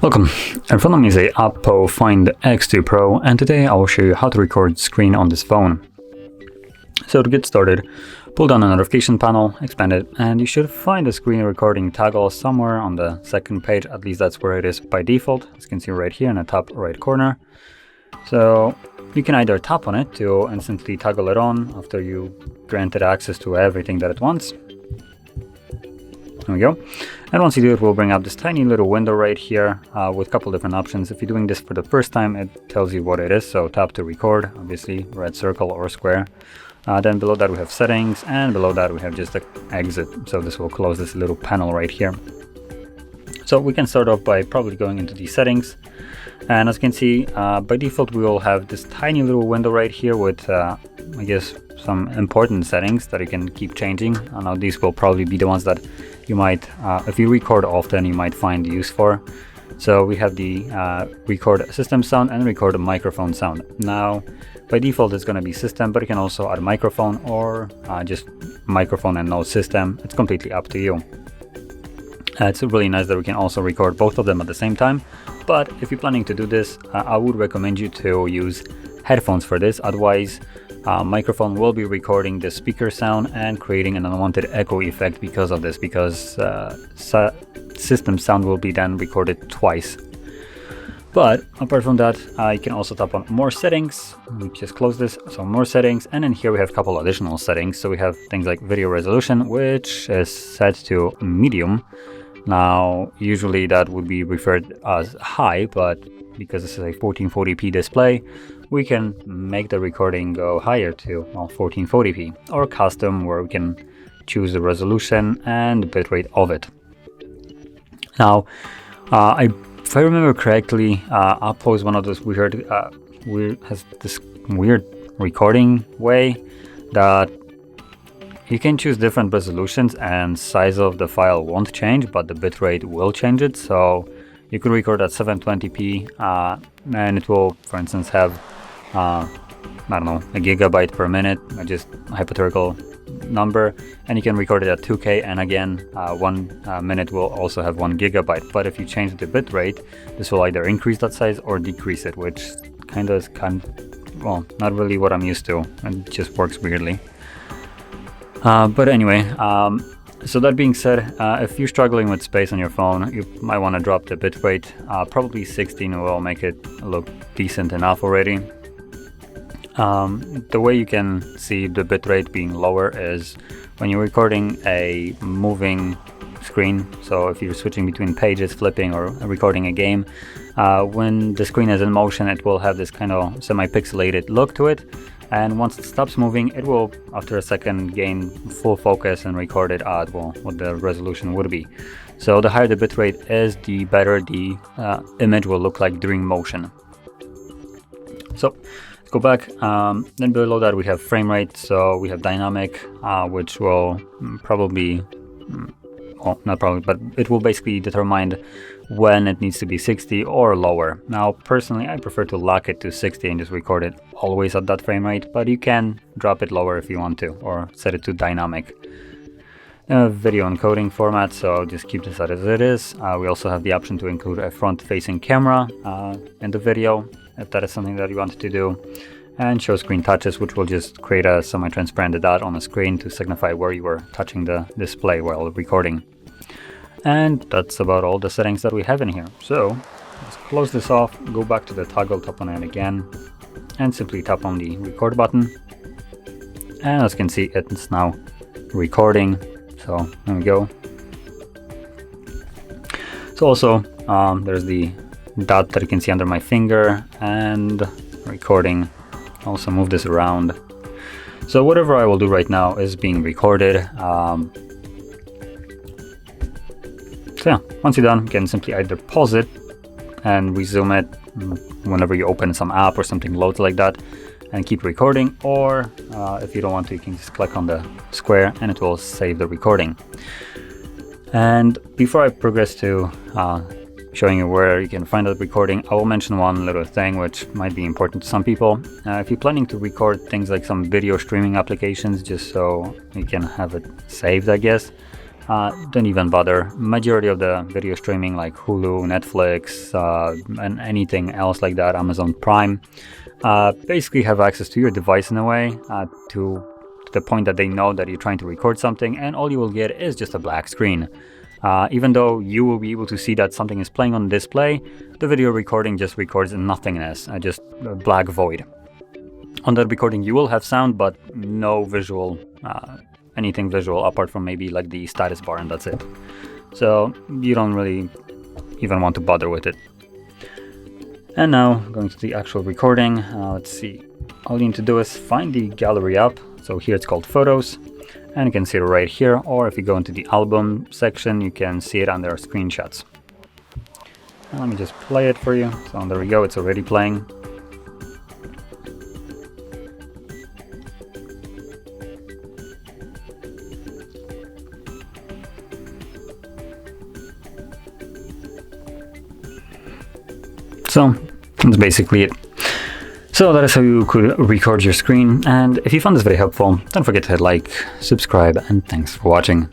Welcome, in front of me is a OPPO Find X2 Pro, and today I will show you how to record screen on this phone. So to get started, pull down the notification panel, expand it, and you should find the screen recording toggle somewhere on the second page. At least that's where it is by default, as you can see right here in the top right corner. So you can either tap on it to instantly toggle it on after you granted access to everything that it wants. There we go. And once you do it, we'll bring up this tiny little window right here with a couple different options. If you're doing this for the first time, it tells you what it is. So tap to record, obviously red circle or square. Then below that we have settings, and below that we have just the exit. So this will close this little panel right here. So we can start off by probably going into the settings. And as you can see, by default we will have this tiny little window right here with, I guess, some important settings that you can keep changing. Now these will probably be the ones that you might, if you record often, you might find use for. So we have the record system sound and record microphone sound. Now by default it's going to be system, but you can also add microphone or just microphone and no system. It's completely up to you. It's really nice that we can also record both of them at the same time, but if you're planning to do this, I would recommend you to use headphones for this. Otherwise, microphone will be recording the speaker sound and creating an unwanted echo effect because of this, because system sound will be then recorded twice. But apart from that, you can also tap on more settings. We just close this, so more settings, and then here we have a couple additional settings. So we have things like video resolution, which is set to medium. Now usually that would be referred as high, but because this is a 1440p display, we can make the recording go higher to 1440p, or custom, where we can choose the resolution and the bitrate of it. Now, if I remember correctly, OPPO is one of those has this weird recording way that you can choose different resolutions and size of the file won't change, but the bitrate will change it. So you could record at 720p and it will, for instance, have I don't know, a gigabyte per minute, just a hypothetical number, and you can record it at 2K, and again 1 minute will also have 1 gigabyte. But if you change the bitrate, this will either increase that size or decrease it, which kind of well, not really what I'm used to, and just works weirdly. But anyway, so that being said, if you're struggling with space on your phone, you might want to drop the bitrate. Probably 16 will make it look decent enough already. The way you can see the bitrate being lower is when you're recording a moving screen. So if you're switching between pages, flipping, or recording a game, when the screen is in motion, it will have this kind of semi-pixelated look to it. And once it stops moving, it will, after a second, gain full focus and record it at, well, what the resolution would be. So the higher the bitrate is, the better the image will look like during motion. So let's go back. Then below that we have frame rate. So we have dynamic, which will probably, well, not probably, but it will basically determine when it needs to be 60 or lower. Now personally, I prefer to lock it to 60 and just record it always at that frame rate, but you can drop it lower if you want to, or set it to dynamic. Video encoding format, so just keep this as it is. We also have the option to include a front-facing camera in the video, if that is something that you want to do, and show screen touches, which will just create a semi-transparent dot on the screen to signify where you were touching the display while recording. And that's about all the settings that we have in here. So let's close this off, go back to the toggle, tap on it again, and simply tap on the record button. And as you can see, it's now recording. So there we go. So also there's the dot that you can see under my finger, and recording. Also move this around. So whatever I will do right now is being recorded. So yeah, once you're done, you can simply either pause it and resume it whenever you open some app or something loads like that, and keep recording, or if you don't want to, you can just click on the square and it will save the recording. And before I progress to showing you where you can find that recording. I will mention one little thing which might be important to some people. If you're planning to record things like some video streaming applications just so you can have it saved, I guess, don't even bother. Majority of the video streaming like Hulu, Netflix, and anything else like that, Amazon Prime, basically have access to your device in a way, to the point that they know that you're trying to record something, and all you will get is just a black screen. Even though you will be able to see that something is playing on display, the video recording just records nothingness, just a black void. On that recording you will have sound, but no visual, anything visual apart from maybe like the status bar, and that's it. So you don't really even want to bother with it. And now going to the actual recording, let's see. All you need to do is find the gallery app. So here it's called Photos, and you can see it right here, or if you go into the album section, you can see it under screenshots. And let me just play it for you. So there we go, it's already playing. So that's basically it. So that is how you could record your screen, and if you found this very helpful, don't forget to hit like, subscribe, and thanks for watching.